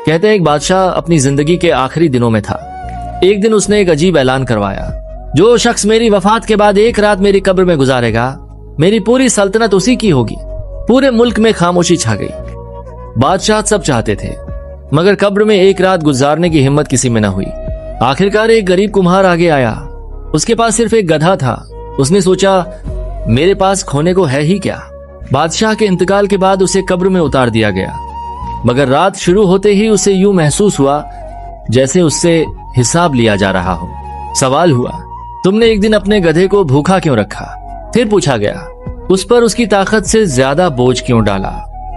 कहते हैं एक बादशाह अपनी जिंदगी के आखिरी दिनों में था। एक दिन उसने एक अजीब ऐलान करवाया, जो शख्स मेरी वफात के बाद एक रात मेरी कब्र में गुजारेगा, मेरी पूरी सल्तनत उसी की होगी। पूरे मुल्क में खामोशी छा गई। बादशाह सब चाहते थे, मगर कब्र में एक रात गुजारने की हिम्मत किसी में न हुई। आखिरकार एक गरीब कुम्हार आगे आया। उसके पास सिर्फ एक गधा था। उसने सोचा, मेरे पास खोने को है ही क्या। बादशाह के इंतकाल के बाद उसे कब्र में उतार दिया गया, मगर रात शुरू होते ही उसे यूं महसूस हुआ जैसे उससे हिसाब लिया जा रहा हो। सवाल हुआ, तुमने एक दिन अपने गधे को भूखा क्यों रखा? फिर पूछा गया, उस पर उसकी ताकत से ज्यादा बोझ क्यों डाला?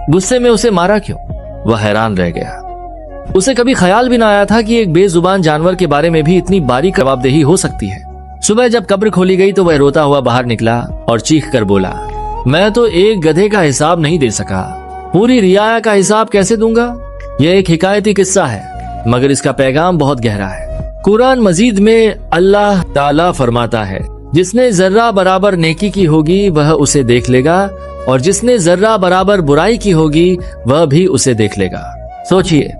गुस्से में उसे मारा क्यों? वह हैरान रह गया। उसे कभी ख्याल भी ना आया था कि एक बेजुबान जानवर के बारे में भी इतनी बारीक जवाबदेही हो सकती है। सुबह जब कब्र खोली गई तो वह रोता हुआ बाहर निकला और चीख कर बोला, मैं तो एक गधे का हिसाब नहीं दे सका, पूरी रियाया का हिसाब कैसे दूंगा? यह एक हिकायती किस्सा है, मगर इसका पैगाम बहुत गहरा है। कुरान मजीद में अल्लाह ताला फरमाता है, जिसने जर्रा बराबर नेकी की होगी वह उसे देख लेगा, और जिसने जर्रा बराबर बुराई की होगी वह भी उसे देख लेगा। सोचिए,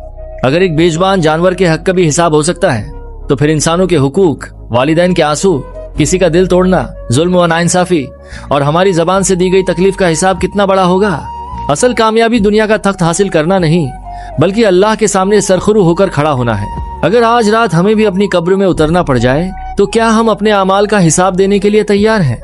अगर एक बेजुबान जानवर के हक का भी हिसाब हो सकता है, तो फिर इंसानों के हुकूक, वालिदैन के आंसू, किसी का दिल तोड़ना, जुल्म व नाइंसाफी और हमारी जबान से दी गई तकलीफ का हिसाब कितना बड़ा होगा। असल कामयाबी दुनिया का तख्त हासिल करना नहीं, बल्कि अल्लाह के सामने सरखुरू होकर खड़ा होना है। अगर आज रात हमें भी अपनी कब्र में उतरना पड़ जाए, तो क्या हम अपने अमाल का हिसाब देने के लिए तैयार हैं?